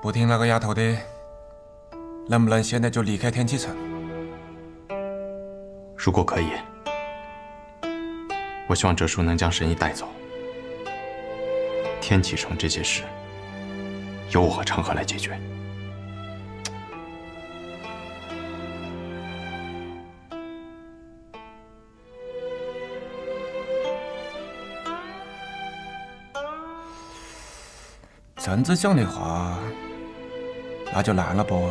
不听那个丫头的，能不能现在就离开天启城？如果可以，我希望哲叔能将神医带走。天启城这些事，由我和长河来解决。真子讲的话，那就烂了不？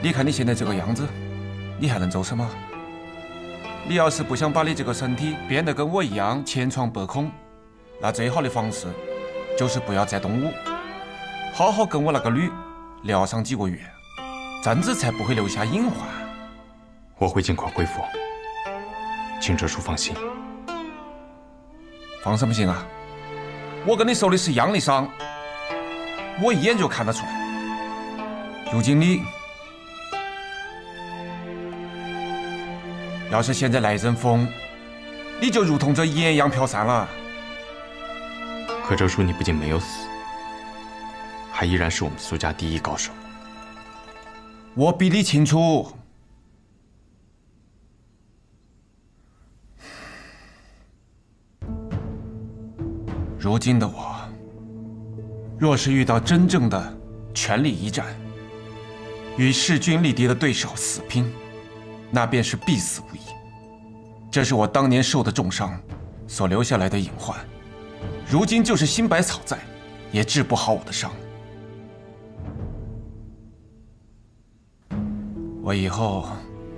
你看你现在这个样子，你还能走什么？你要是不想把你这个身体变得跟我一样千疮百孔，那最好的方式就是不要再动武，好好跟我那个女聊上几个月，真子才不会留下隐患。我会尽快恢复，请哲叔放心。放什么心啊？我跟你受的是一样的伤，我一眼就看得出来。如今你要是现在来一阵风，你就如同这盐一样飘散了。可哲叔，你不仅没有死，还依然是我们苏家第一高手。我比你清楚。如今的我，若是遇到真正的权力一战，与势均力敌的对手死拼，那便是必死无疑。这是我当年受的重伤所留下来的隐患，如今就是新百草在，也治不好我的伤。我以后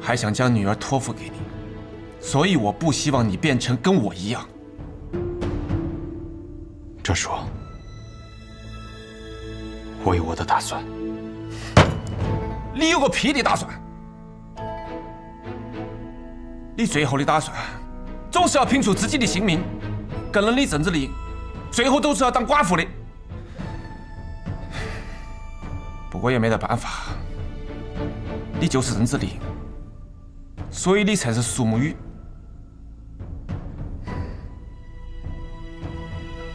还想将女儿托付给你，所以我不希望你变成跟我一样。哲叔，我有我的打算。你有个屁的打算！你最后的打算总是要拼出自己的性命，跟了你郑子丽，最后都是要当寡妇的。不过也没得办法，你就是郑子丽，所以你才是苏沐雨。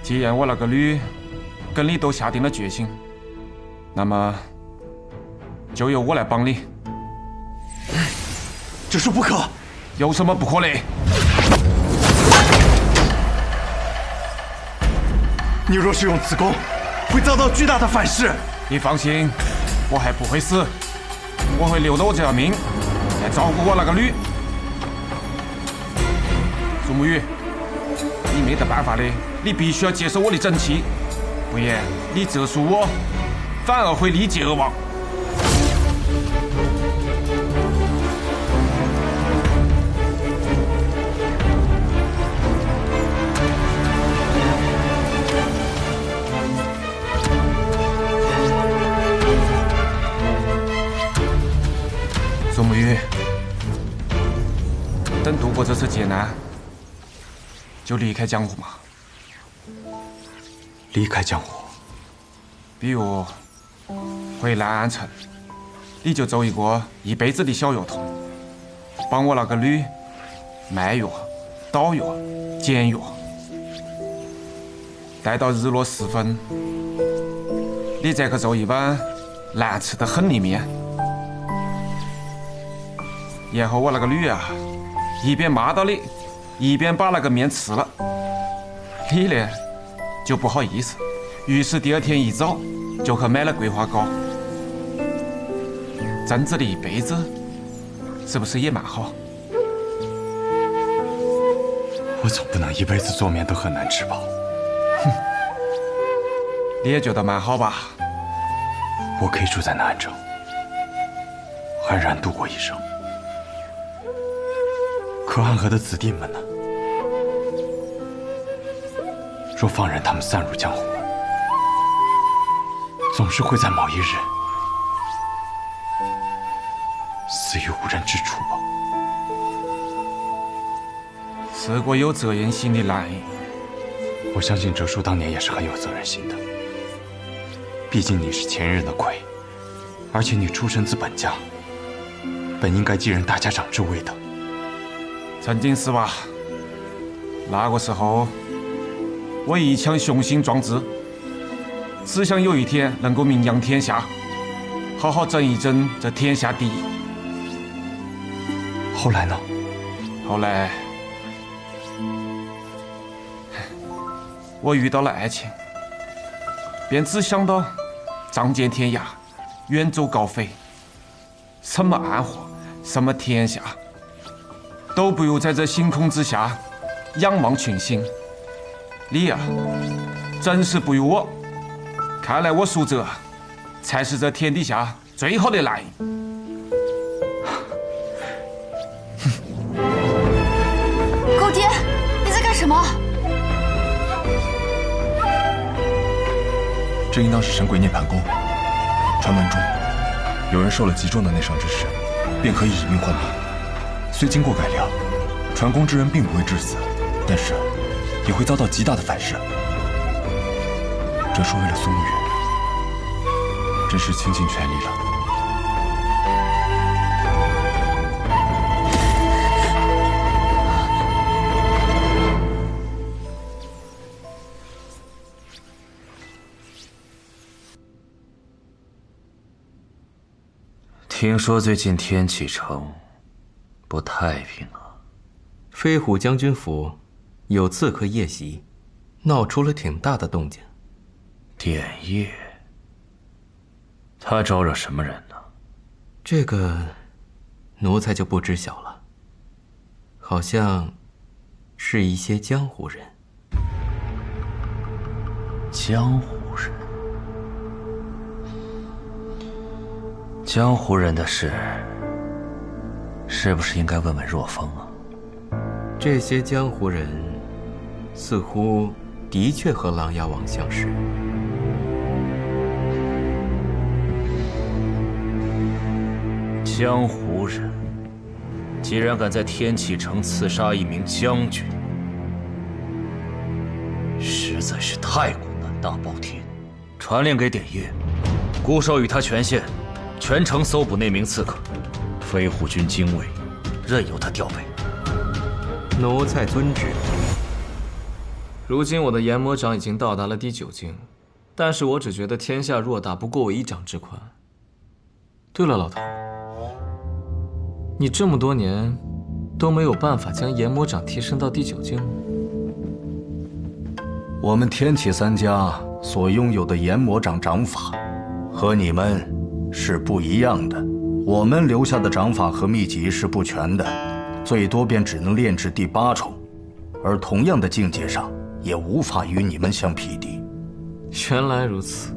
既然我那个女跟你都下定了决心，那么就由我来帮你。哲叔不可！有什么不可的？你若是用此功，会遭到巨大的反噬。你放心，我还不会死，我会留着我这条命来照顾我那个女。苏沐雨，你没得办法的，你必须要接受我的整气，不然你折输我，反而会立即而亡。苏沐雨，等度过这次劫难，就离开江湖嘛。离开江湖，比如回南安城，你就走一个一辈子的小药童，帮我那个女卖药、捣药、煎药，待到日落时分，你再去做一碗难吃得很的面。然后我那个女啊，一边骂到你，一边把那个面吃了，你呢就不好意思，于是第二天一早就去买了桂花糕。贞子的一辈子是不是也蛮好？我总不能一辈子做面都很难吃吧？哼，你也觉得蛮好吧？我可以住在南安城，安然度过一生。可安和的子弟们呢？若放任他们散入江湖，总是会在某一日死于无人之处吧。是个有责任心的男人。我相信哲叔当年也是很有责任心的。毕竟你是前任的魁，而且你出身自本家，本应该继任大家长之位的。曾经是吧？那个时候，我一腔雄心壮志，只想有一天能够名扬天下，好好争一争这天下第一。后来呢？后来，我遇到了爱情，便只想到仗剑天涯，远走高飞。什么安和，什么天下，都不如在这星空之下仰望群星。你呀，真是不如我。看来我苏辙才是这天底下最好的男人。狗爹，你在干什么？这应当是神鬼涅槃功。传闻中，有人受了极重的内伤之时，便可以以命换命。虽经过改良，传功之人并不会致死，但是也会遭到极大的反噬。这是为了苏沐雨，真是倾尽全力了。听说最近天启城不太平啊。飞虎将军府有刺客夜袭，闹出了挺大的动静。典业，他招惹什么人呢？这个奴才就不知晓了，好像是一些江湖人。江湖人，江湖人的事，是不是应该问问若风啊？这些江湖人似乎的确和琅琊王相识。江湖人既然敢在天启城刺杀一名将军，实在是太过胆大包天。传令给典业，固授予他权限，全城搜捕那名刺客。飞虎军精卫，任由他调配。奴才遵旨。如今我的研魔掌已经到达了第9境，但是我只觉得天下偌大，不过我一掌之宽。对了，老头，你这么多年都没有办法将研魔掌提升到第9境吗？我们天启三家所拥有的研魔掌掌法，和你们是不一样的。我们留下的掌法和秘籍是不全的，最多便只能炼至第8重，而同样的境界上，也无法与你们相匹敌。原来如此，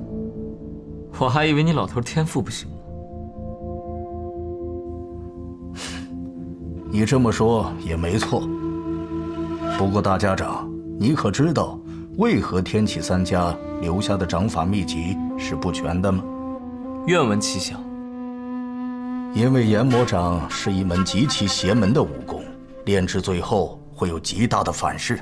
我还以为你老头天赋不行呢。你这么说也没错。不过大家长，你可知道为何天启三家留下的掌法秘籍是不全的吗？愿闻其详。因为研魔掌是一门极其邪门的武功，炼至最后会有极大的反噬，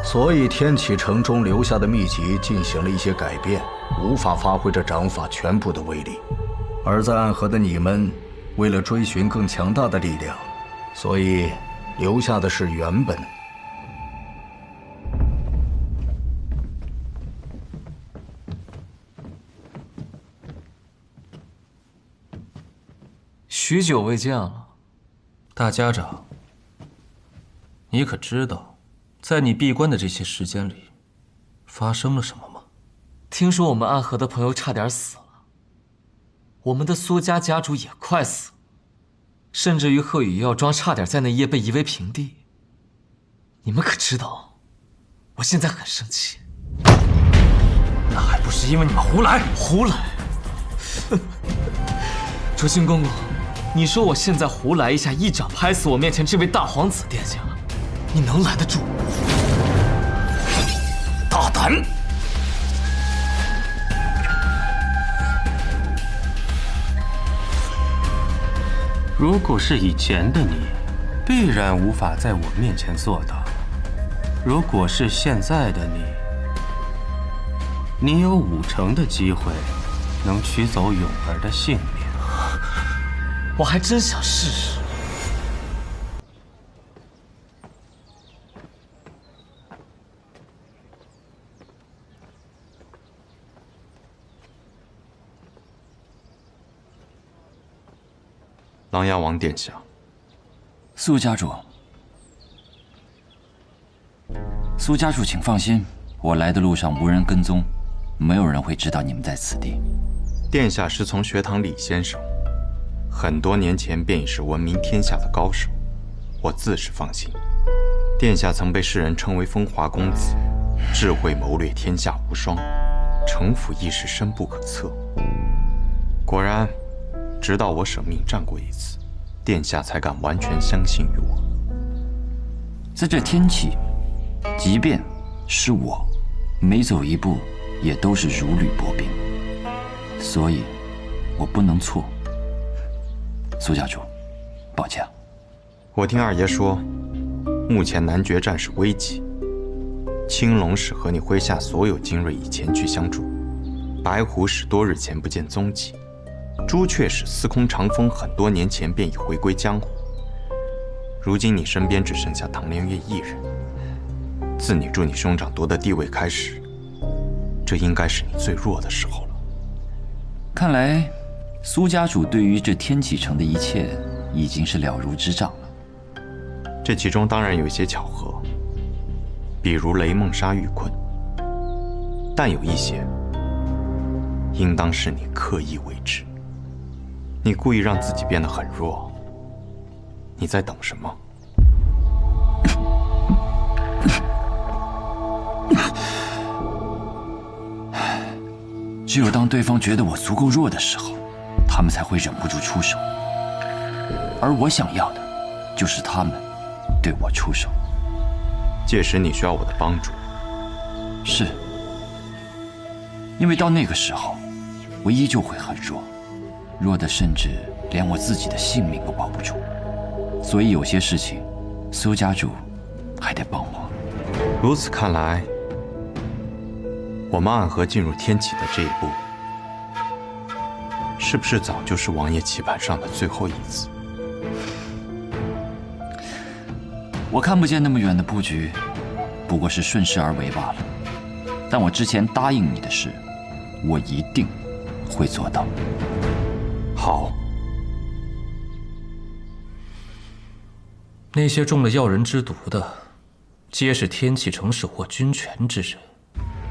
所以天启城中留下的秘籍进行了一些改变，无法发挥这掌法全部的威力。而在暗河的你们，为了追寻更强大的力量，所以留下的是原本。许久未见了，大家长，你可知道，在你闭关的这些时间里，发生了什么吗？听说我们暗河的朋友差点死了，我们的苏家家主也快死了，甚至于鹤羽药庄差点在那夜被夷为平地。你们可知道，我现在很生气。那还不是因为你们胡来？胡来！卓星公公，你说我现在胡来一下，一掌拍死我面前这位大皇子殿下，你能拦得住？大胆！如果是以前的你，必然无法在我面前做到；如果是现在的你，你有5成的机会能取走永儿的性命。我还真想试试。琅琊王殿下，苏家主，苏家主，请放心，我来的路上无人跟踪，没有人会知道你们在此地。殿下师从学堂李先生，很多年前便已是闻名天下的高手，我自是放心。殿下曾被世人称为风华公子，智慧谋略天下无双，城府亦是深不可测。果然，直到我舍命战过一次，殿下才敢完全相信于我。在这天启，即便是我，每走一步也都是如履薄冰，所以我不能错。苏家主，抱歉。我听二爷说，目前南决战事危急，青龙使和你麾下所有精锐已前去相助，白虎使多日前不见踪迹，朱雀使司空长风很多年前便已回归江湖。如今你身边只剩下唐连月一人。自你助你兄长夺得帝位开始，这应该是你最弱的时候了。看来，苏家主对于这天启城的一切已经是了如指掌了。这其中当然有一些巧合，比如雷梦莎遇困，但有一些应当是你刻意为之。你故意让自己变得很弱，你在等什么？只有当对方觉得我足够弱的时候，他们才会忍不住出手。而我想要的，就是他们对我出手。届时你需要我的帮助。是，因为到那个时候，我依旧会很弱，弱的甚至连我自己的性命都保不住。所以有些事情，苏家主还得帮我。如此看来，我们暗河进入天启的这一步，是不是早就是王爷棋盘上的最后一子？我看不见那么远的布局，不过是顺势而为罢了。但我之前答应你的事，我一定会做到。好。那些中了药人之毒的，皆是天启城手握军权之人。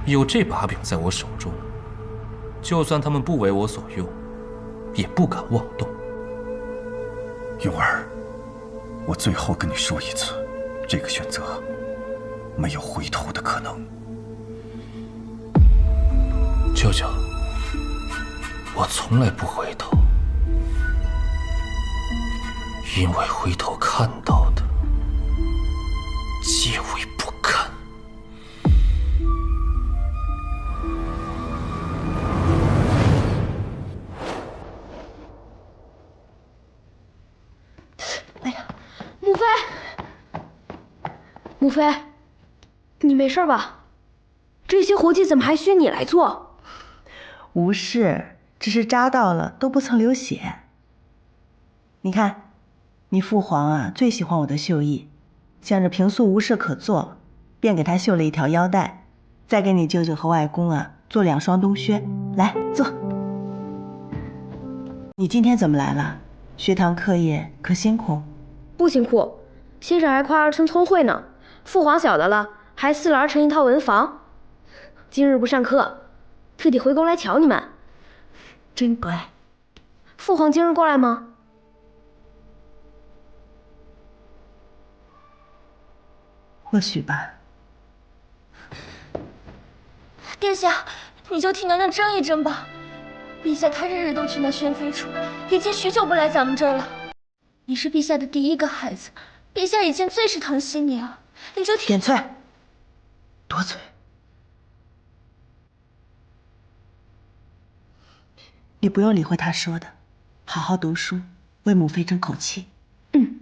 有这把柄在我手中，就算他们不为我所用，也不敢妄动。永儿，我最后跟你说一次，这个选择没有回头的可能。舅舅，我从来不回头，因为回头看到的皆为不堪。母妃，你没事吧？这些活计怎么还需你来做？无事，只是扎到了，都不曾流血。你看，你父皇啊最喜欢我的绣艺，想着平素无事可做，便给他绣了一条腰带，再给你舅舅和外公啊做2双冬靴。来，坐。你今天怎么来了？学堂课业可辛苦？不辛苦，先生还夸儿孙聪慧呢。父皇晓得了，还饲了儿臣一套文房。今日不上课，特地回宫来瞧你们。真乖。父皇今日过来吗？或许吧。殿下，你就替娘娘争一争吧。陛下他日日都去那宣妃处，已经许久不来咱们这儿了。你是陛下的第一个孩子，陛下已经最是疼惜你了。你就点翠，多嘴。你不用理会他说的，好好读书，为母妃争口气。嗯。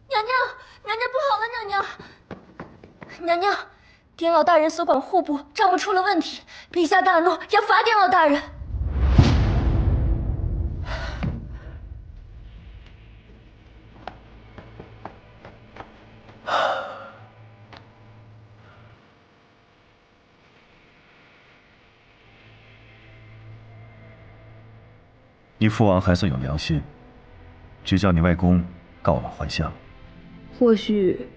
娘娘，娘娘不好了，娘娘，娘娘，典老大人所管户部账目出了问题，陛下大怒，要罚典老大人。你父王还算有良心，只叫你外公告老还乡。或许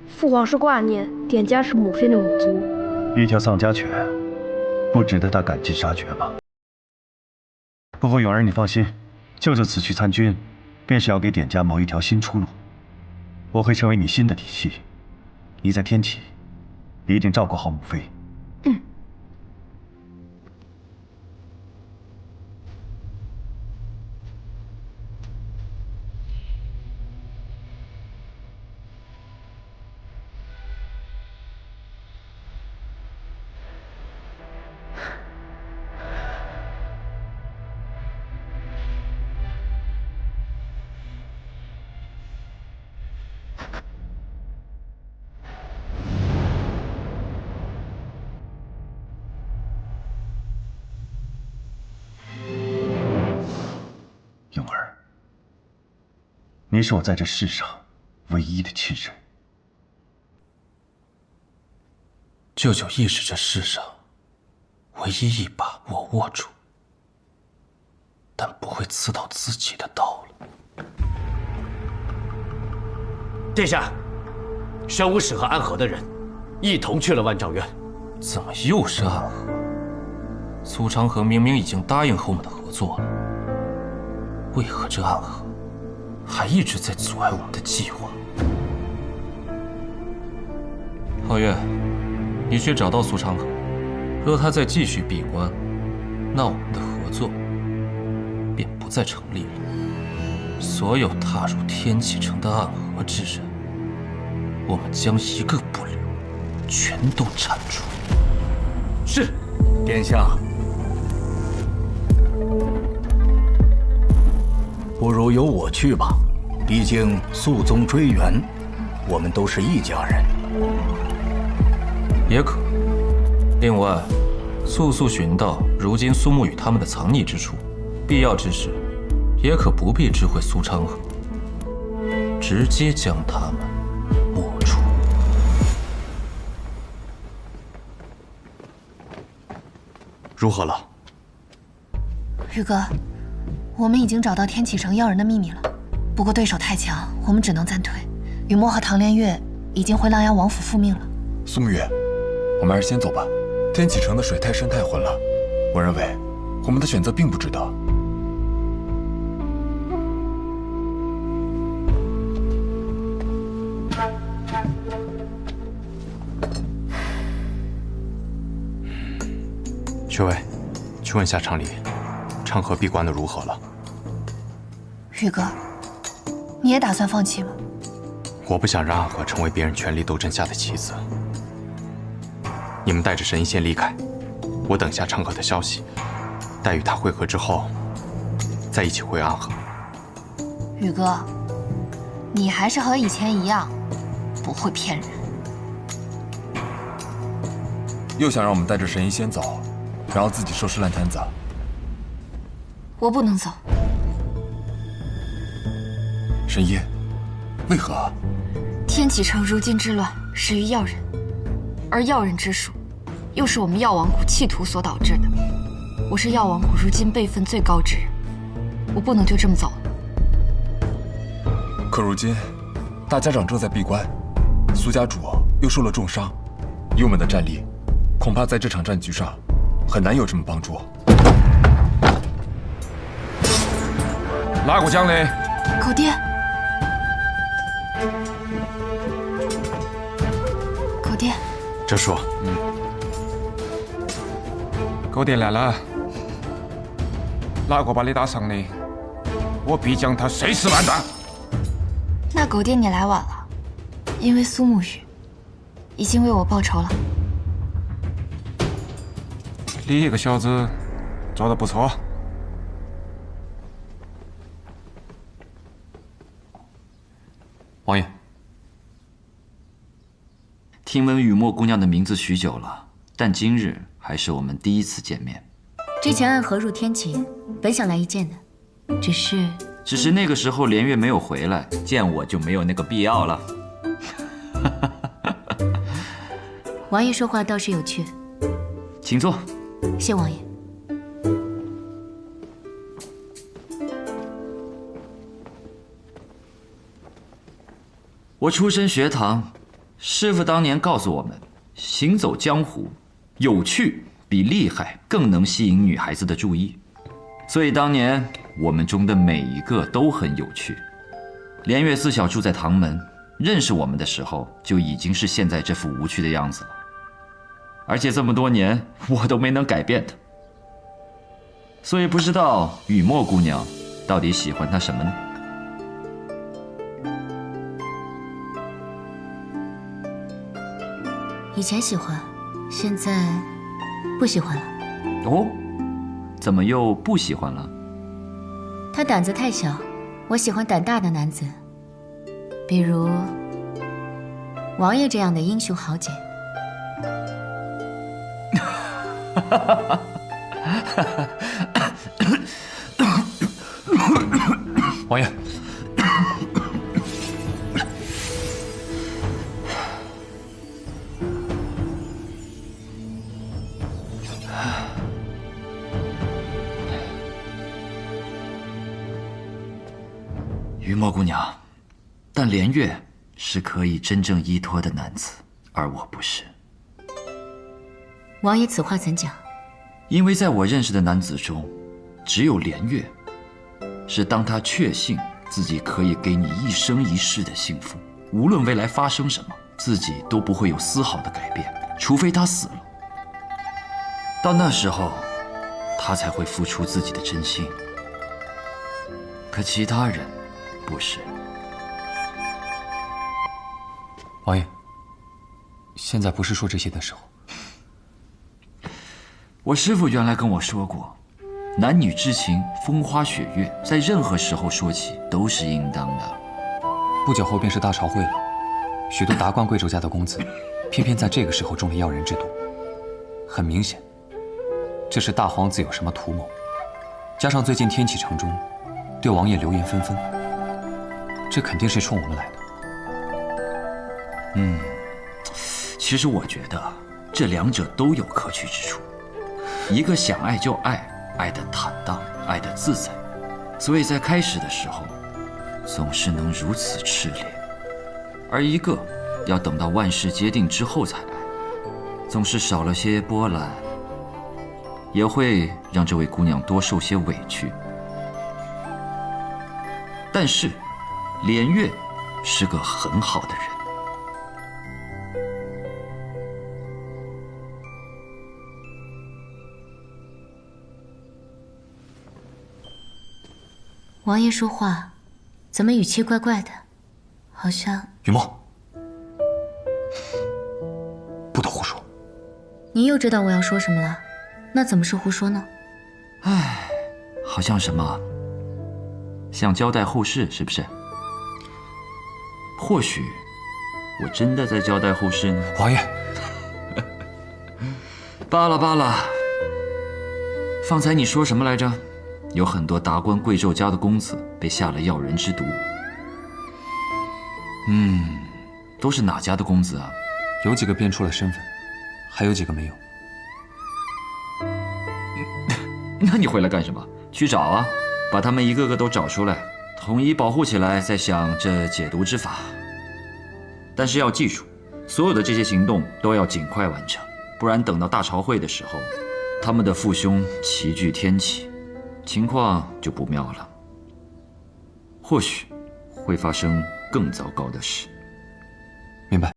父皇是挂念典家是母妃的母族，一条丧家犬，不值得他赶尽杀绝吗？不过永儿，你放心，就这次去参军，便是要给典家谋一条新出路。我会成为你新的底气，你在天启一定照顾好母妃。永儿，你是我在这世上唯一的亲人。舅舅亦是这世上唯一一把我握住，但不会刺到自己的刀了。殿下，玄武使和安和的人一同去了万丈院。怎么又是安和？苏长河明明已经答应和我们的合作了，为何这安和还一直在阻碍我们的计划？皓月，你去找到苏长河，若他再继续闭关，那我们的合作便不再成立了。所有踏入天启城的暗河之人，我们将一个不留，全都铲除。是，殿下。不如由我去吧，毕竟肃宗追源，我们都是一家人。也可。另外，速速寻到如今苏沐雨他们的藏匿之处，必要之时，也可不必知会苏昌河，直接将他们抹除。如何了？宇哥，我们已经找到天启城要人的秘密了，不过对手太强，我们只能暂退。雨墨和唐连月已经回琅琊王府复命了。苏沐雨，我们还是先走吧。天启城的水太深太浑了，我认为我们的选择并不值得。薛伟，去问下厂里，昌河闭关的如何了？宇哥，你也打算放弃吗？我不想让暗河成为别人权力斗争下的棋子。你们带着神医先离开，我等下昌河的消息，待与他会合之后，再一起回暗河。宇哥，你还是和以前一样，不会骗人。又想让我们带着神医先走，然后自己收拾烂摊子。我不能走。神医，为何？天启城如今之乱始于药人，而药人之术，又是我们药王谷企图所导致的。我是药王谷如今辈分最高之人，我不能就这么走了。可如今，大家长正在闭关，苏家主又受了重伤，以我们的战力，恐怕在这场战局上很难有什么帮助。哪个将领？狗爹，狗爹，哲叔，狗爹来了，哪个把你打伤的，我必将他碎尸万段。那狗爹你来晚了，因为苏沐雨已经为我报仇了。你一个小子做得不错。王爷，听闻雨墨姑娘的名字许久了，但今日还是我们第一次见面。之前暗河入天启，本想来一见的，只是那个时候连月没有回来，见我就没有那个必要了。王爷说话倒是有趣。请坐。谢王爷。我出身学堂，师傅当年告诉我们，行走江湖，有趣比厉害更能吸引女孩子的注意。所以当年我们中的每一个都很有趣。连月自小住在唐门，认识我们的时候就已经是现在这副无趣的样子了。而且这么多年我都没能改变他。所以不知道雨墨姑娘到底喜欢他什么呢？以前喜欢，现在不喜欢了。哦，怎么又不喜欢了？他胆子太小，我喜欢胆大的男子，比如王爷这样的英雄豪杰。王爷，雨墨姑娘，但连月是可以真正依托的男子，而我不是。王爷此话怎讲？因为在我认识的男子中，只有连月，是当他确信自己可以给你一生一世的幸福，无论未来发生什么，自己都不会有丝毫的改变，除非他死了。到那时候，他才会付出自己的真心。可其他人，不是。王爷，现在不是说这些的时候。我师父原来跟我说过，男女之情，风花雪月，在任何时候说起都是应当的。不久后便是大朝会了，许多达官贵胄家的公子，偏偏在这个时候中了要人之毒。很明显，这是大皇子有什么图谋。加上最近天启城中对王爷流言纷纷，这肯定是冲我们来的。其实我觉得这两者都有可取之处。一个想爱就爱，爱得坦荡，爱得自在，所以在开始的时候，总是能如此炽烈；而一个要等到万事皆定之后才爱，总是少了些波澜，也会让这位姑娘多受些委屈。但是，连月是个很好的人。王爷说话，怎么语气怪怪的？好像……雨墨，不得胡说！你又知道我要说什么了？那怎么是胡说呢？好像什么？想交代后事是不是？或许我真的在交代后事呢。王爷，罢了罢了。方才你说什么来着？有很多达官贵胄家的公子被下了药人之毒。都是哪家的公子啊？有几个辨出了身份，还有几个没有。那你回来干什么？去找啊，把他们一个个都找出来，统一保护起来，再想这解毒之法。但是要记住，所有的这些行动都要尽快完成，不然等到大朝会的时候，他们的父兄齐聚天启，情况就不妙了。或许会发生更糟糕的事。明白。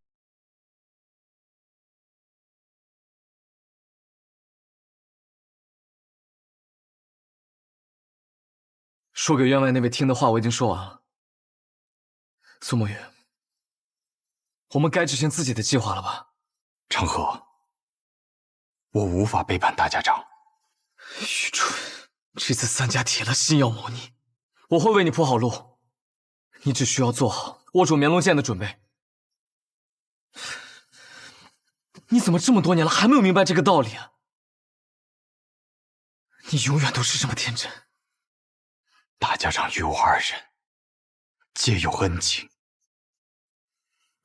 说给员外那位听的话我已经说完了。苏墨月，我们该执行自己的计划了吧？长河，我无法背叛大家长。愚蠢！这次三家铁了心要谋你，我会为你铺好路，你只需要做好握住绵龙剑的准备。你怎么这么多年了还没有明白这个道理啊？你永远都是这么天真。大家长与我二人皆有恩情。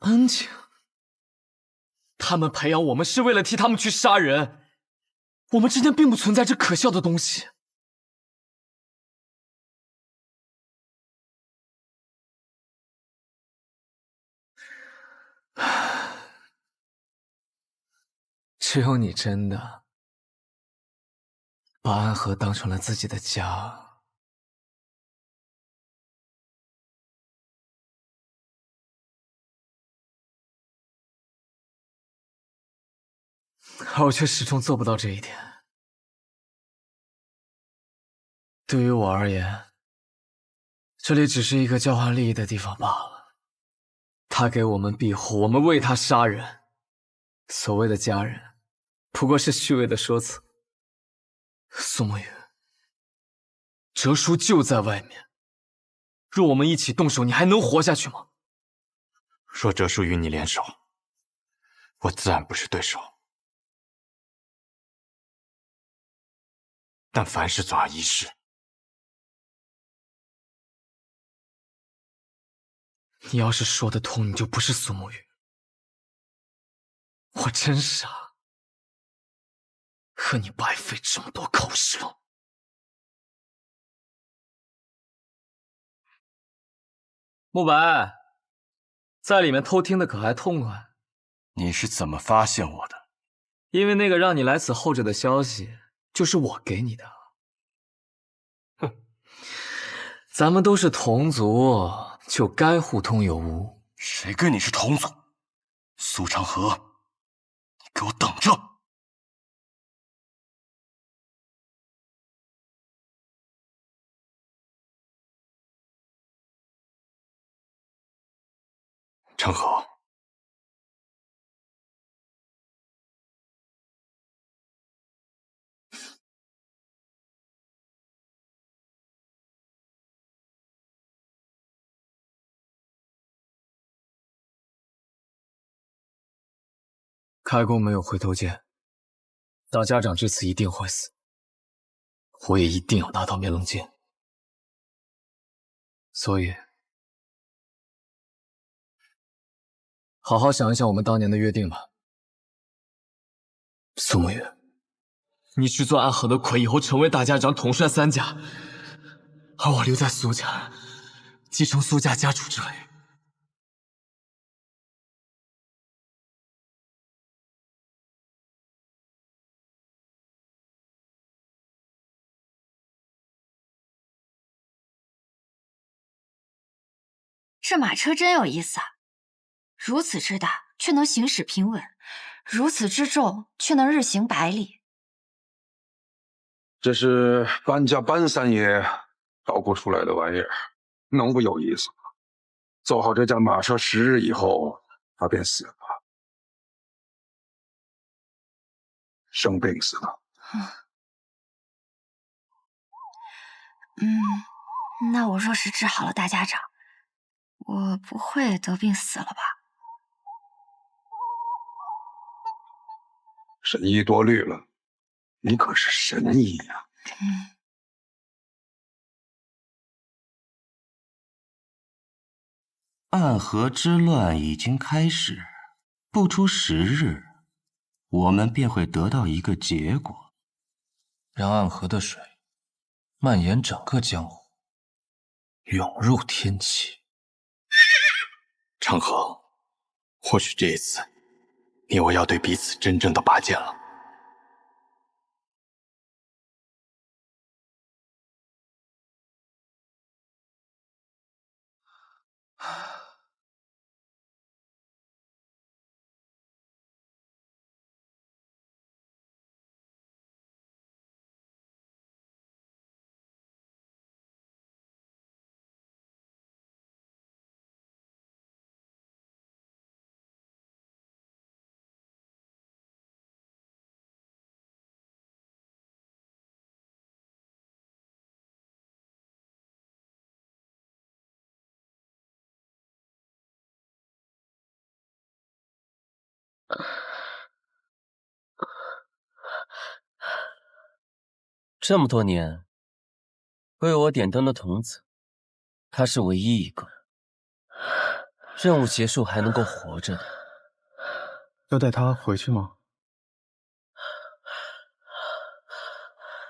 恩情？他们培养我们是为了替他们去杀人，我们之间并不存在这可笑的东西。只有你真的把安河当成了自己的家。而我却始终做不到这一点。对于我而言，这里只是一个交换利益的地方罢了。他给我们庇护，我们为他杀人。所谓的家人，不过是虚伪的说辞。苏沐雨，哲叔就在外面，若我们一起动手，你还能活下去吗？若哲叔与你联手，我自然不是对手。但凡事总要一试。你要是说得通，你就不是苏沐雨。我真傻，和你白费这么多口舌。慕白，在里面偷听的可还痛快？你是怎么发现我的？因为那个让你来此候着的消息，就是我给你的。哼，咱们都是同族，就该互通有无。谁跟你是同族？苏长河，你给我等着！长河，开弓没有回头箭，大家长这次一定会死，我也一定要拿到灭棱剑。所以，好好想一想我们当年的约定吧。苏沐雨，你去做安河的魁，以后成为大家长，统帅三家，而我留在苏家，继承苏家家主之位。这马车真有意思啊！如此之大，却能行驶平稳；如此之重，却能日行百里。这是搬家搬三爷捣鼓出来的玩意儿，能不有意思吗？做好这架马车10日以后，他便死了，生病死的。那我若是治好了大家长，我不会得病死了吧？神医多虑了，你可是神医呀！暗河之乱已经开始，不出10日，我们便会得到一个结果，让暗河的水蔓延整个江湖，涌入天启。长河，或许这一次，你我要对彼此真正的拔剑了。这么多年为我点灯的童子，他是唯一一个任务结束还能够活着的。要带他回去吗？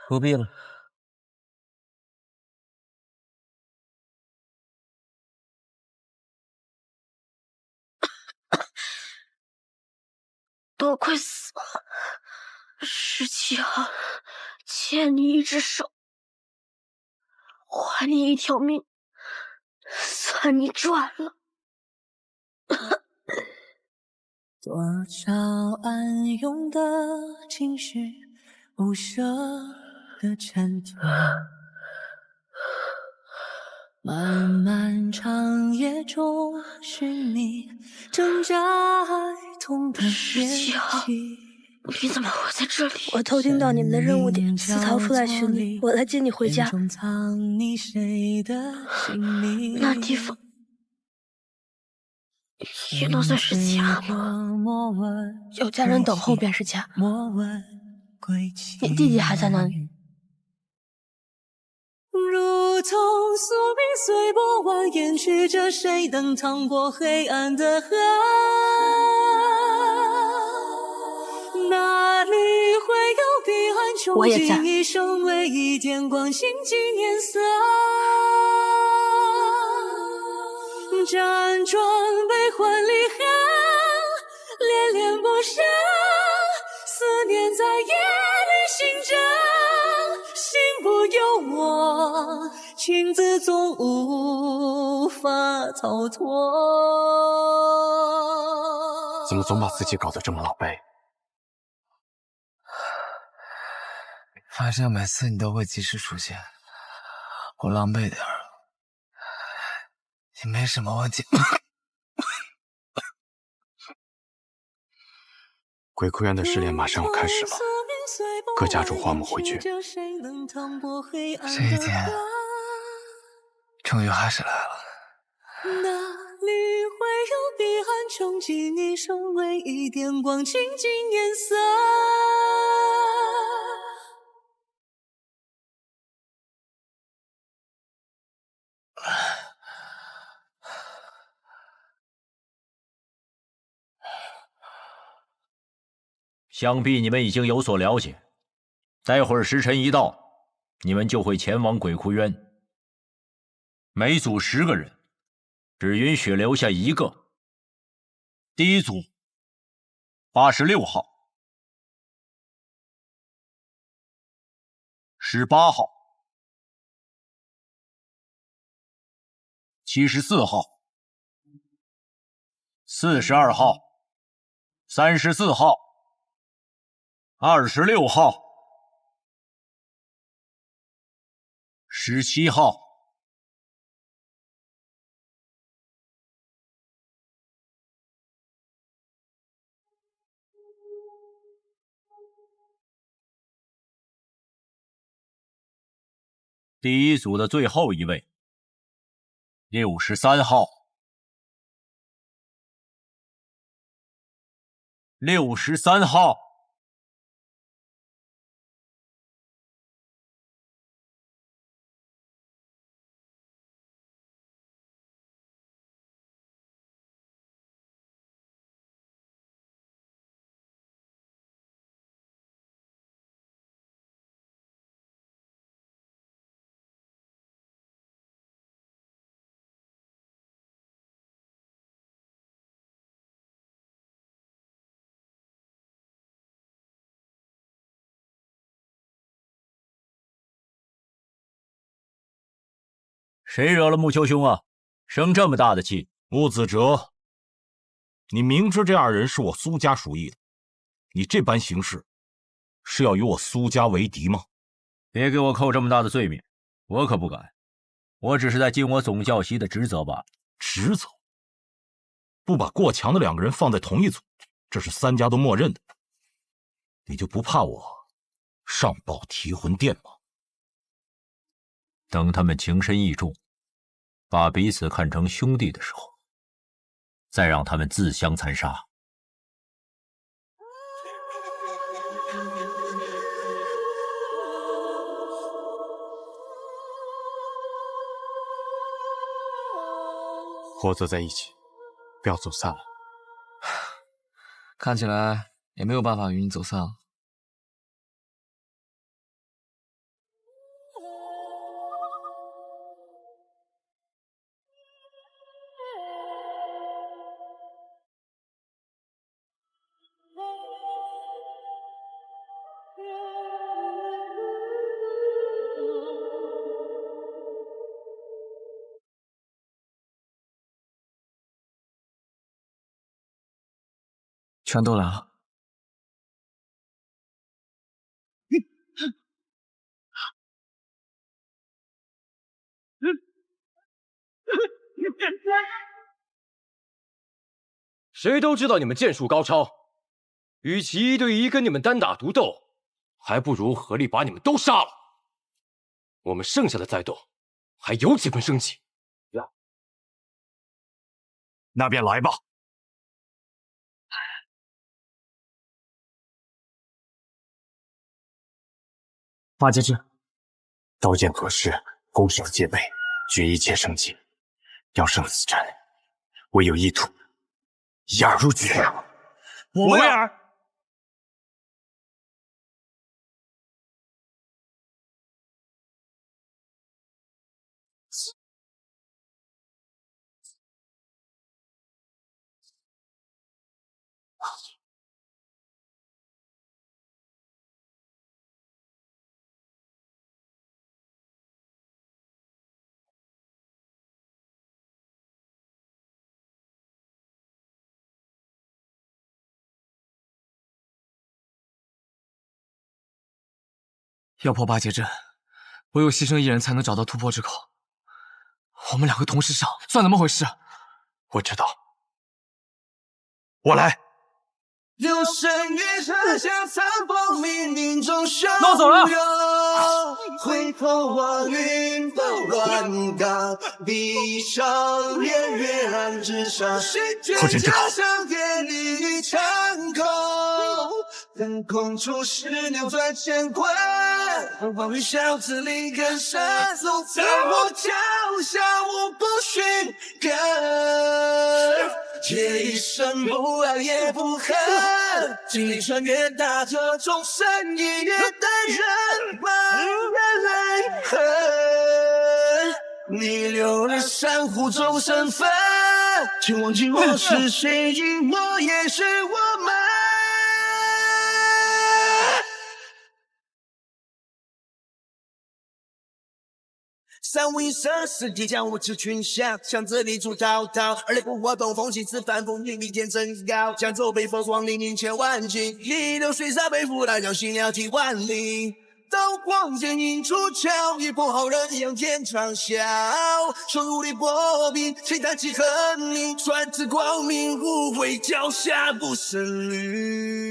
不必了。都快死了。17号，欠你一只手，还你一条命，算你赚了。多少暗涌的情绪，不舍的沉淀。漫漫长夜中寻你，挣扎爱痛的17号，你怎么会在这里？我偷听到你们的任务点，思逃出来寻你，我来接你回家。那地方也能算是家吗？有家人等候便是家。你弟弟还在那里？如同宿命随波蜿蜒曲折，谁能趟过黑暗的河？哪里会有彼岸穷尽一生，唯一点光倾尽颜色？辗转悲欢离合，恋恋不舍，思念在夜里醒着，心不由我，情字总无法逃脱。怎么总把自己搞得这么狼狈？反正每次你都会及时出现，我狼狈点儿也没什么问题。鬼哭园的试炼马上要开始了，各家主唤我们回去。这一天终于还是来了。哪里会有彼岸穷尽一生，唯一点光倾尽颜色？想必你们已经有所了解，待会儿时辰一到，你们就会前往鬼窟渊。每组10个人，只允许留下1个。第一组86号、18号、74号、42号、34号、26号、17号。第一组的最后一位，63号。63号。谁惹了木秋兄啊？生这么大的气！木子哲，你明知这2人是我苏家属意的，你这般行事，是要与我苏家为敌吗？别给我扣这么大的罪名，我可不敢。我只是在尽我总教习的职责罢了。职责？不把过强的2个人放在同一组，这是3家都默认的。你就不怕我上报提魂殿吗？等他们情深意重，把彼此看成兄弟的时候，再让他们自相残杀。合作在一起，不要走散了。看起来也没有办法与你走散了。全都来了。谁都知道你们剑术高超，与其1对1跟你们单打独斗，还不如合力把你们都杀了。我们剩下的再斗，还有几分生气。那便来吧。八节制，刀剑合适，攻守戒备，决一切生机。要生死战，唯有一途，以耳入局。我为尔。要破8节阵，唯有牺牲1人才能找到突破之口。我们2个同时上，算怎么回事？我知道，我来。有生于这下残风冥冥中汹那我走了。回头望云都乱岗，闭上眼月暗之上，后阵之口。家乡夜里长空，等空出世扭转乾坤，黄云小子里更深，在我脚下我不寻根，借一生不爱也不恨，经历穿越打着众生一夜的人满泪痕，逆流而珊瑚中身份，请忘记我是谁，因我也是我们。三五一生四地将无知群像，向这里出滔滔，而雷不活动，风起此反风云，比天真高，江州北风霜凛凛千万顷，一流水沙背负大江，行了几万里。刀光剑影出鞘，一破好人仰天长啸，手如履薄冰，谁弹起恨你，传至光明，无悔脚下不胜履。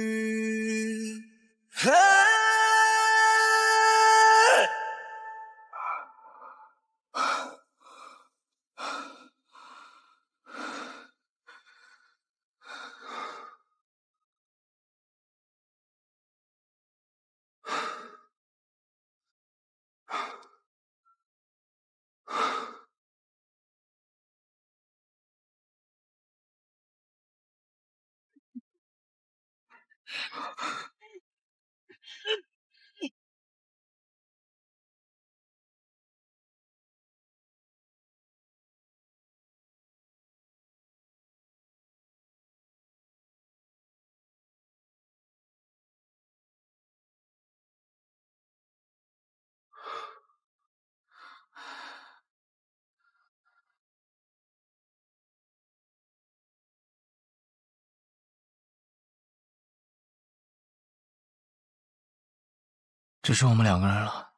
只剩我们2个人了，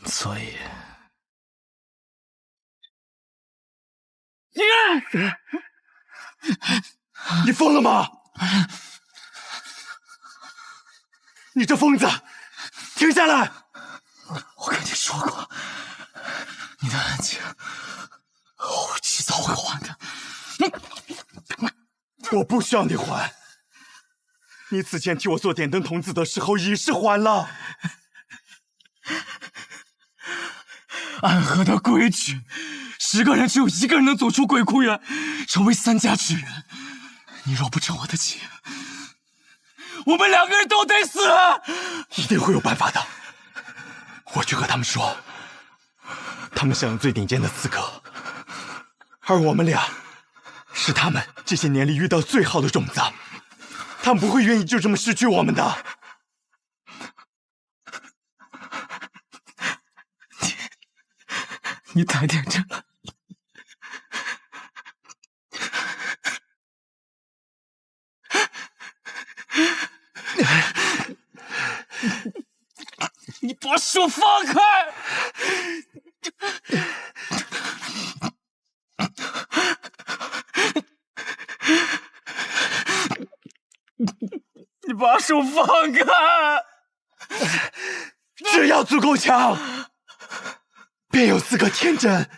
所以，你疯了吗？你这疯子，停下来！我跟你说过，你的恩情，我迟早会还的。我不需要你还。你此前替我做点灯童子的时候，已是还了。暗河的规矩，10个人只有1个人能走出鬼窟园，成为3家之人。你若不成我的情，我们2个人都得死。一定会有办法的。我去和他们说，他们享有最顶尖的资格，而我们俩是他们这些年里遇到最好的种子。他们不会愿意就这么失去我们的。你太天真了，把手放开！你把手放开！只要足够强，便有资格天真。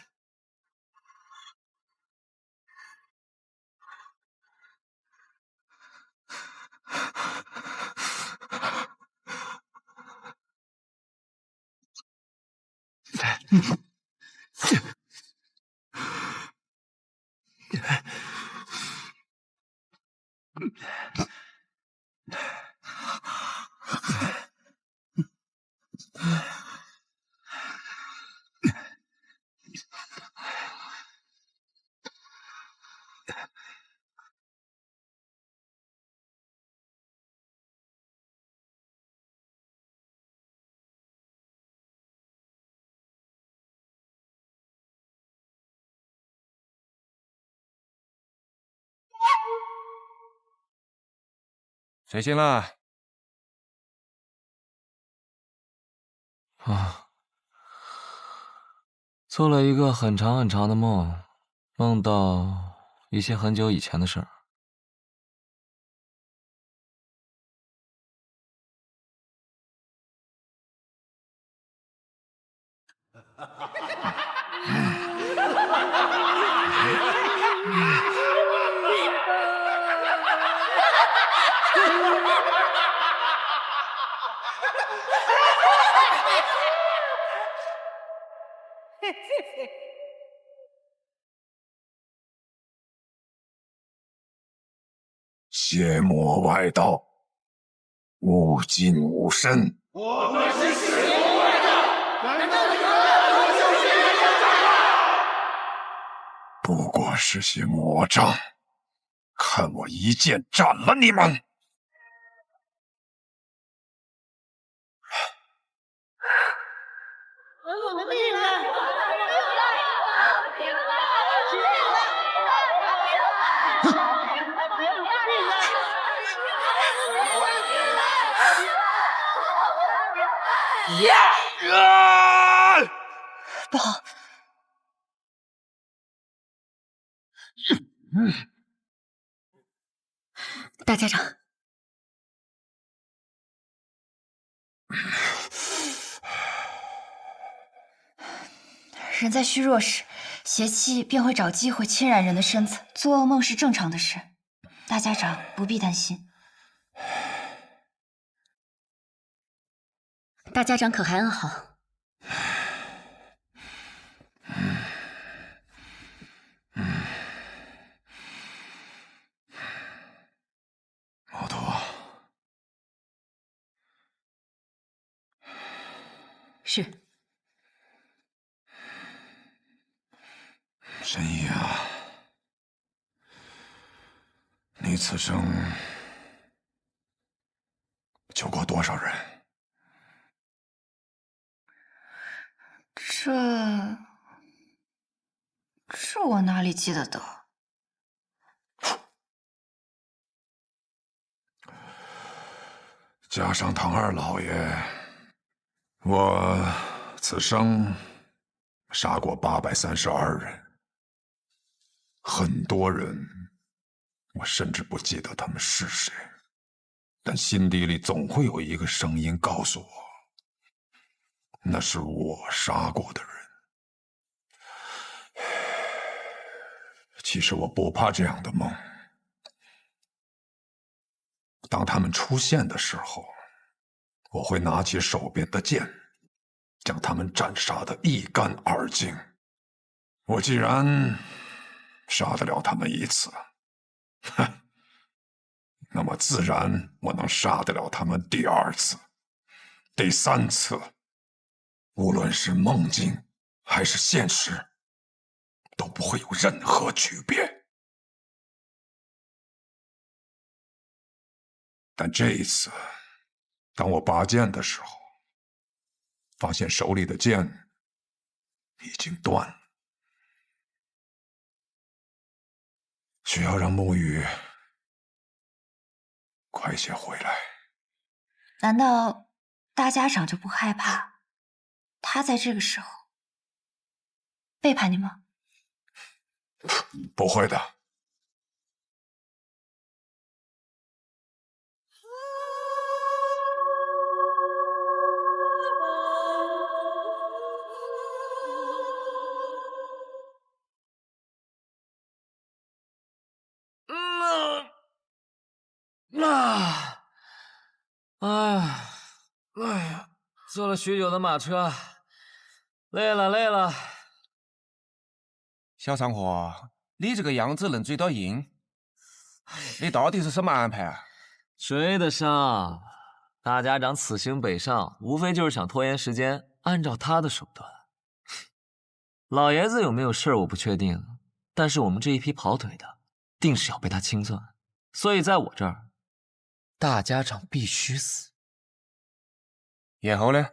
谁醒了？啊，做了一个很长很长的梦，梦到一些很久以前的事儿。邪魔外道，无尽无身。我们是邪魔外道，难道你们要救世人不过是些魔障，看我一剑斩了你们！不好！大家长，人在虚弱时，邪气便会找机会侵染人的身子，做噩梦是正常的事。大家长不必担心。大家长可还安好？毛头，是。神医啊，你此生救过多少人？这我哪里记得得？加上唐二老爷，我此生杀过832人，很多人，我甚至不记得他们是谁，但心底里总会有一个声音告诉我，那是我杀过的人。其实我不怕这样的梦。当他们出现的时候，我会拿起手边的剑，将他们斩杀得一干二净。我既然杀得了他们一次，那么自然我能杀得了他们第二次、第三次，无论是梦境还是现实，都不会有任何区别。但这一次，当我拔剑的时候，发现手里的剑已经断了，需要让沐雨快些回来。难道大家长就不害怕他在这个时候背叛你吗？不会的。哎呀，坐了许久的马车，累了。小长河，你这个样子能追到鹰，你到底是什么安排啊？追得上。大家长此行北上，无非就是想拖延时间，按照他的手段。老爷子有没有事儿我不确定，但是我们这一批跑腿的，定是要被他清算。所以在我这儿，大家长必须死。然后呢？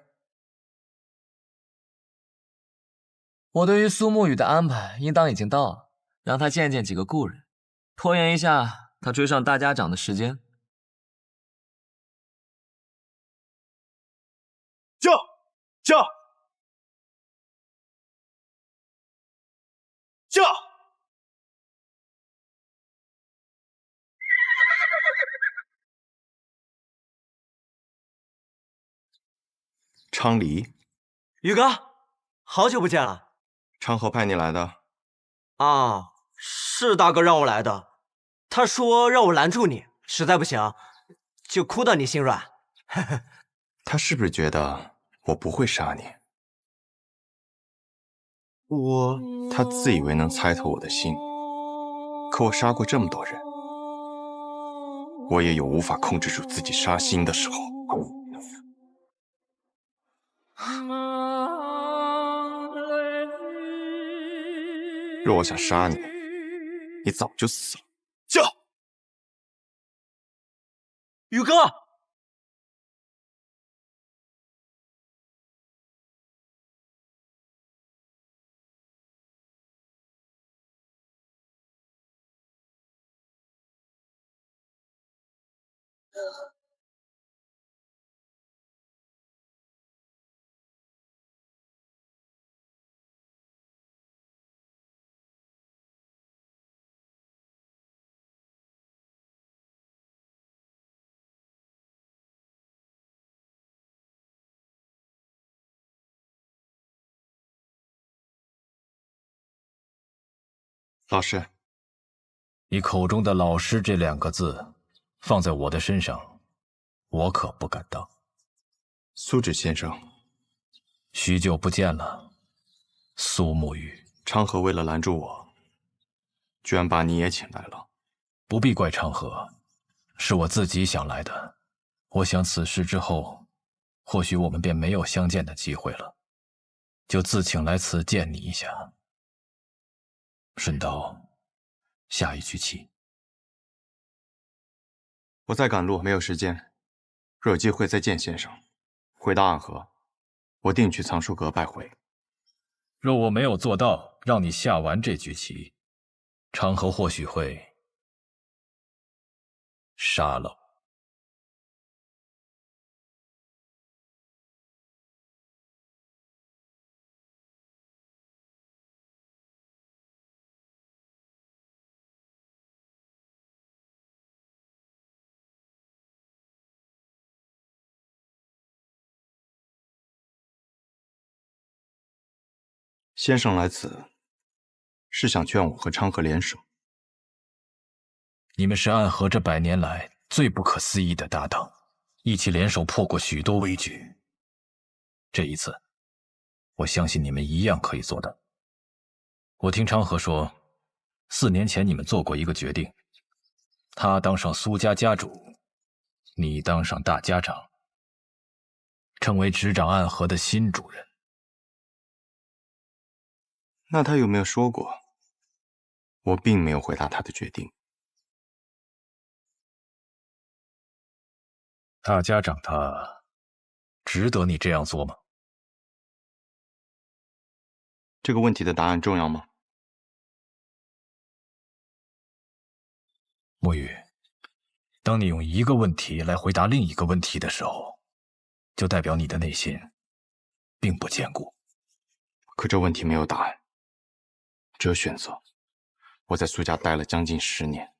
我对于苏沐雨的安排应当已经到了，让他见见几个故人，拖延一下他追上大家长的时间。驾！昌黎，宇哥，好久不见了。昌河派你来的。啊，是大哥让我来的。他说让我拦住你，实在不行就哭到你心软。他是不是觉得我不会杀你？他自以为能猜透我的心，可我杀过这么多人，我也有无法控制住自己杀心的时候。若我想杀你，你早就死了。宇哥，老师，你口中的老师这2个字，放在我的身上，我可不敢当。苏轼先生，许久不见了，苏沐雨。昌河为了拦住我，居然把你也请来了。不必怪昌河，是我自己想来的。我想此事之后，或许我们便没有相见的机会了，就自请来此见你一下。顺道下一局棋。我在赶路，没有时间。若有机会再见先生，回到暗河，我定去藏书阁拜会。若我没有做到让你下完这局棋，昌河或许会杀了我。先生来此，是想劝我和昌河联手。你们是暗河这100年来最不可思议的搭档，一起联手破过许多危局。这一次，我相信你们一样可以做到。我听昌河说，4年前你们做过一个决定，他当上苏家家主，你当上大家长，成为执掌暗河的新主人。那他有没有说过？我并没有回答他的决定。大家长他值得你这样做吗？这个问题的答案重要吗？沐雨，当你用一个问题来回答另一个问题的时候，就代表你的内心并不坚固。可这问题没有答案，只有选择。我在苏家待了将近10年，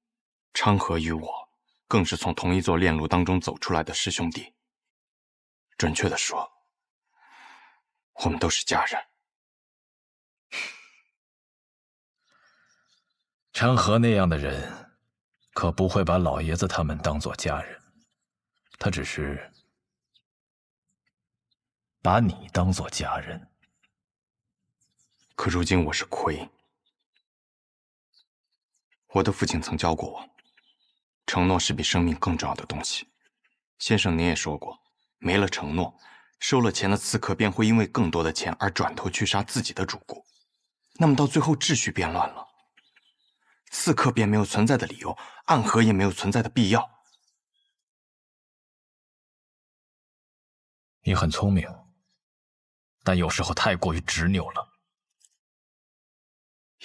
昌河与我更是从同一座炼炉当中走出来的师兄弟。准确的说，我们都是家人。昌河那样的人，可不会把老爷子他们当作家人，他只是把你当作家人。可如今我是魁，我的父亲曾教过我，承诺是比生命更重要的东西。先生您也说过，没了承诺，收了钱的刺客便会因为更多的钱而转头去杀自己的主顾，那么到最后秩序变乱了，刺客便没有存在的理由，暗河也没有存在的必要。你很聪明，但有时候太过于执拗了。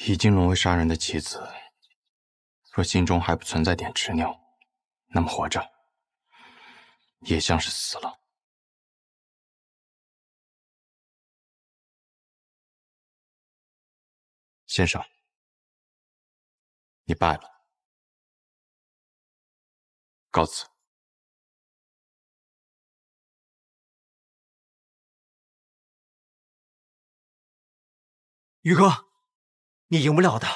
已经沦为杀人的棋子，若心中还不存在点执拗，那么活着也像是死了。先生，你败了，告辞。宇哥，你赢不了的。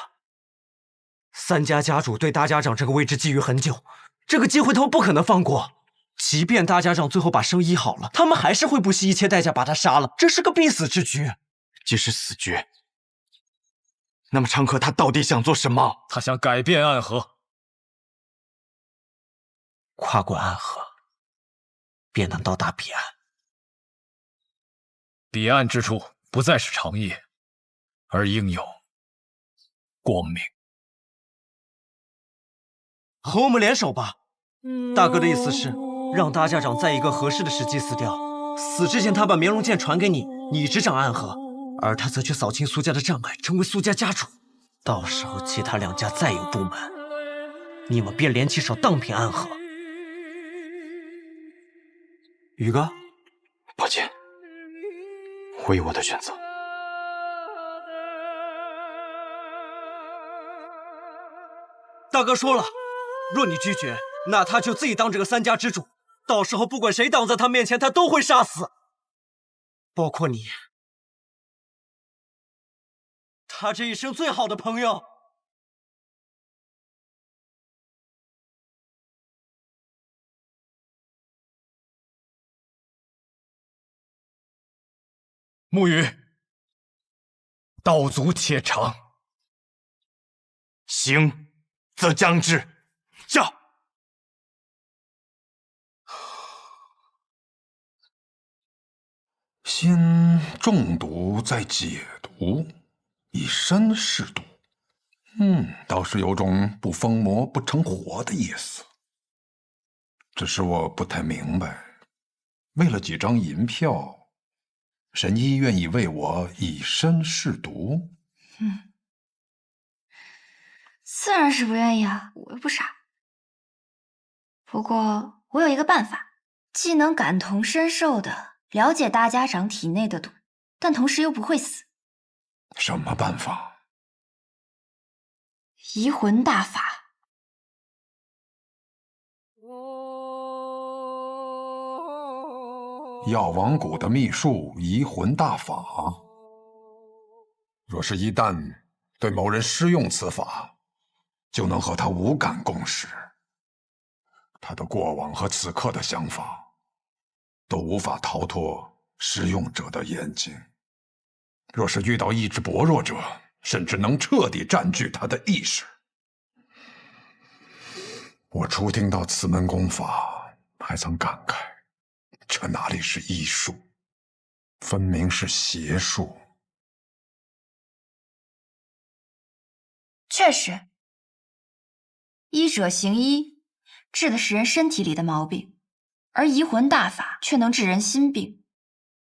三家家主对大家长这个位置觊觎很久，这个机会他们不可能放过。即便大家长最后把生医好了，他们还是会不惜一切代价把他杀了，这是个必死之局。即使死局，那么昌河他到底想做什么？他想改变暗河，跨过暗河，便能到达彼岸。彼岸之处不再是长夜，而应有光明。和我们联手吧。大哥的意思是让大家长在一个合适的时机死掉，死之前他把绵龙剑传给你，你执掌暗河，而他则去扫清苏家的障碍，成为苏家家主。到时候其他2家再有不满，你们便联起手荡平暗河。宇哥，抱歉，我有我的选择。大哥说了，若你拒绝，那他就自己当这个3家之主，到时候不管谁挡在他面前，他都会杀死，包括你，他这一生最好的朋友。沐雨，道阻且长。行则将之。驾！先中毒再解毒，以身试毒。倒是有种不疯魔不成活的意思。只是我不太明白，为了几张银票，神医愿意为我以身试毒？自然是不愿意啊，我又不傻。不过我有一个办法，既能感同身受的了解大家长体内的毒，但同时又不会死。什么办法？移魂大法。药王谷的秘术移魂大法，若是一旦对某人施用此法，就能和他无感共识。他的过往和此刻的想法，都无法逃脱施用者的眼睛。若是遇到意志薄弱者，甚至能彻底占据他的意识。我初听到此门功法，还曾感慨，这哪里是医术，分明是邪术。确实，医者行医，治的是人身体里的毛病，而移魂大法却能治人心病。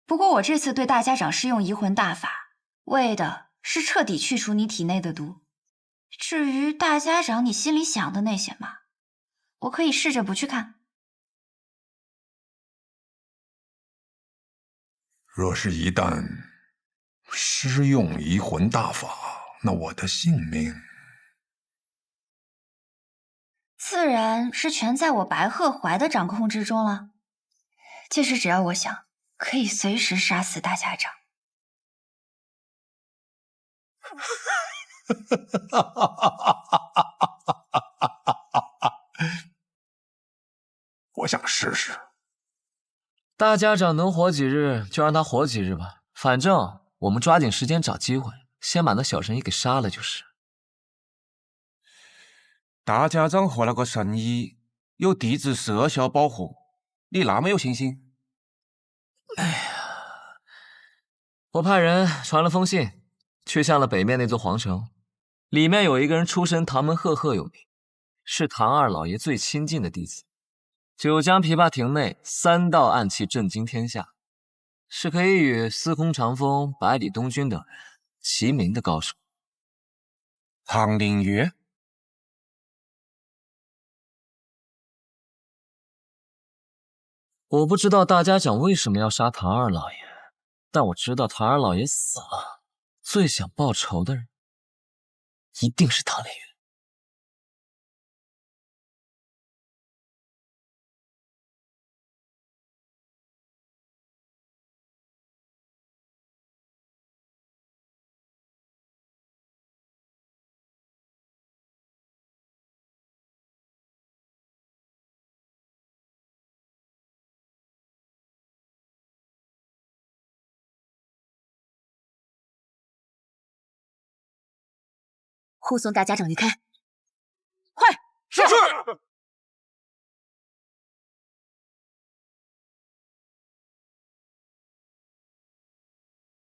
不过我这次对大家长施用移魂大法，为的是彻底去除你体内的毒。至于大家长你心里想的那些嘛，我可以试着不去看。若是一旦施用移魂大法，那我的性命自然是全在我白鹤怀的掌控之中了。届时只要我想，可以随时杀死大家长。我想试试。大家长能活几日就让他活几日吧，反正我们抓紧时间找机会，先把那小神医给杀了就是。大家长和那个神医有弟子麝小保护，你那么有信心？哎呀，我派人传了封信，去向了北面那座皇城，里面有一个人出身唐门赫赫有名，是唐二老爷最亲近的弟子。九江琵琶亭内3道暗器震惊天下，是可以与司空长风、百里东君等人齐名的高手。唐灵月，我不知道大家长为什么要杀唐二老爷，但我知道唐二老爷死了，最想报仇的人一定是唐灵月。护送大家长离开，快！是。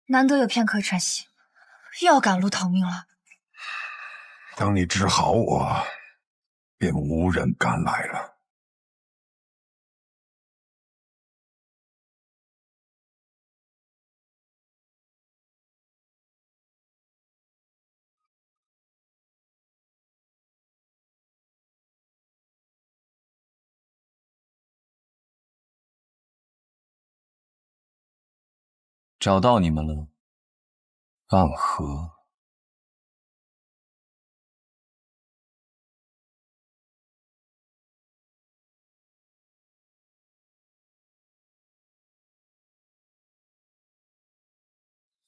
难得有片刻喘息，又要赶路逃命了。当你治好我，便无人敢来了。找到你们了，暗河。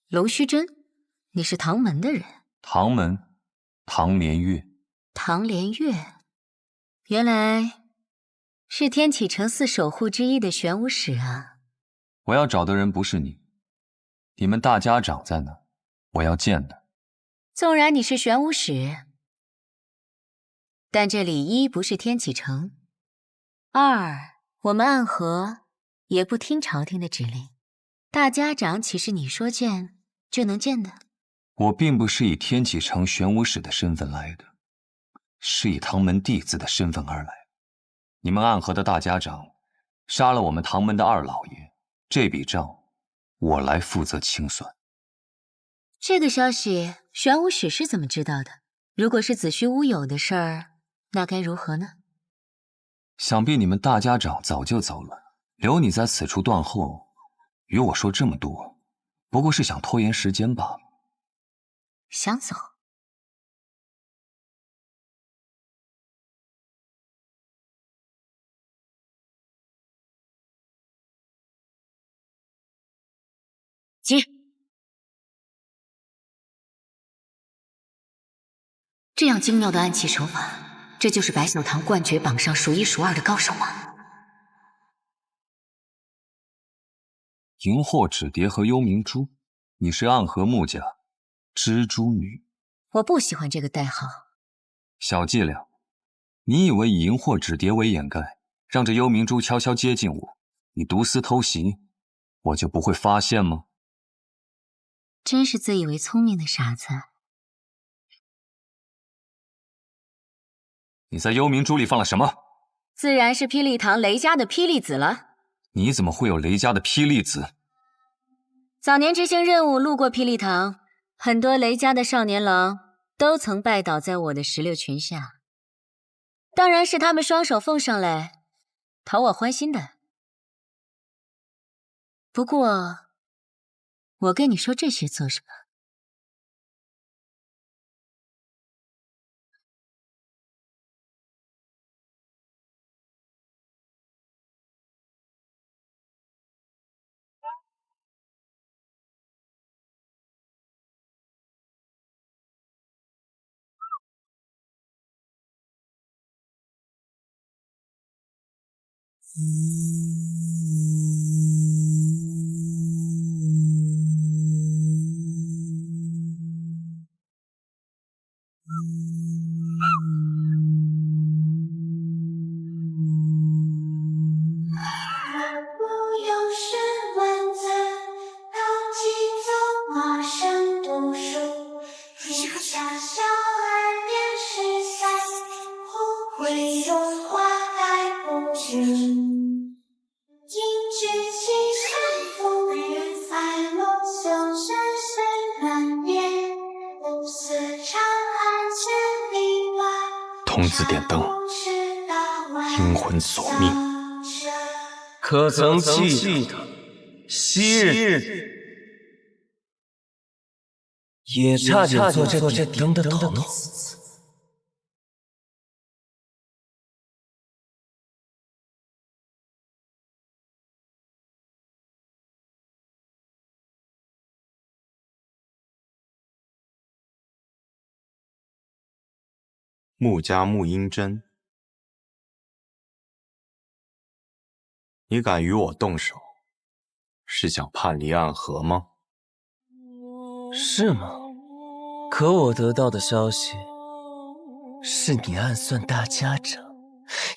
龙须珍，你是唐门的人？唐门，唐连月。唐连月，原来是天启城4守护之一的玄武使啊！我要找的人不是你，你们大家长在哪？我要见的。纵然你是玄武使，但这里一不是天启城，二我们暗河也不听朝廷的指令，大家长岂是你说见就能见的？我并不是以天启城玄武使的身份来的，是以唐门弟子的身份而来。你们暗河的大家长杀了我们唐门的二老爷，这笔账我来负责清算。这个消息玄武使是怎么知道的？如果是子虚乌有的事儿，那该如何呢？想必你们大家长早就走了，留你在此处断后，与我说这么多，不过是想拖延时间罢了。想走？急！这样精妙的暗器手法，这就是白小堂冠绝榜上数1数2的高手吗？荧惑纸蝶和幽冥珠，你是暗河木家蜘蛛女。我不喜欢这个代号。小伎俩，你以为以荧惑纸蝶为掩盖，让这幽冥珠悄悄接近我，你毒丝偷袭，我就不会发现吗？真是自以为聪明的傻子。你在幽冥珠里放了什么？自然是霹雳堂雷家的霹雳子了。你怎么会有雷家的霹雳子？早年执行任务路过霹雳堂，很多雷家的少年郎都曾拜倒在我的石榴裙下，当然是他们双手奉上来讨我欢心的。不过我跟你说这些做什么？童子点灯，阴魂索命。可曾记得昔日也差点做这点灯的童子？穆家穆英真，你敢与我动手，是想叛离暗河吗？是吗？可我得到的消息是你暗算大家长，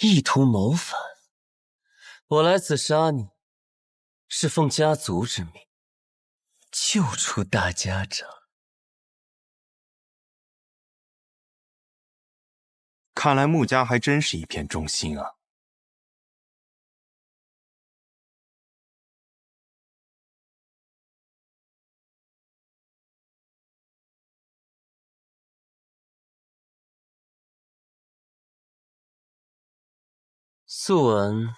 意图谋反。我来此杀你，是奉家族之命，救出大家长。看来穆家还真是一片忠心啊。素闻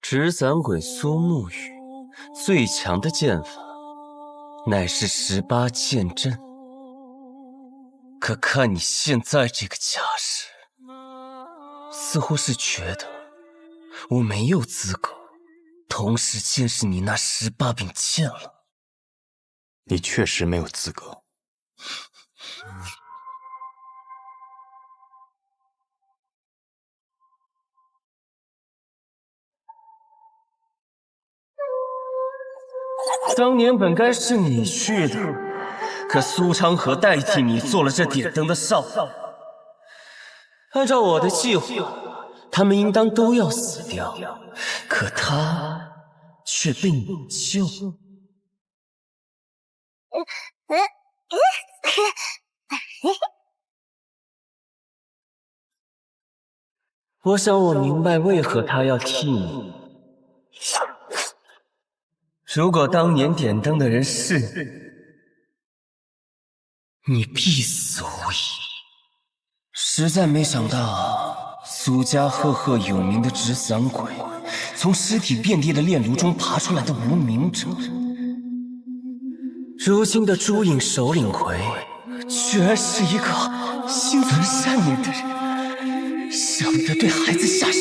纸伞鬼苏沐雨最强的剑法乃是18剑阵，可看你现在这个架势，似乎是觉得我没有资格同时见识你那18柄剑了。你确实没有资格。当年本该是你去的，可苏昌河代替你做了这点灯的少爷。按照我的计划，他们应当都要死掉，可他却被你救。我想我明白为何他要替你。如果当年点灯的人是你，你必死无疑。实在没想到，苏家赫赫有名的纸伞鬼，从尸体遍地的炼炉中爬出来的无名者，如今的朱影首领魁，居然是一个心存善念的人，舍不得对孩子下手。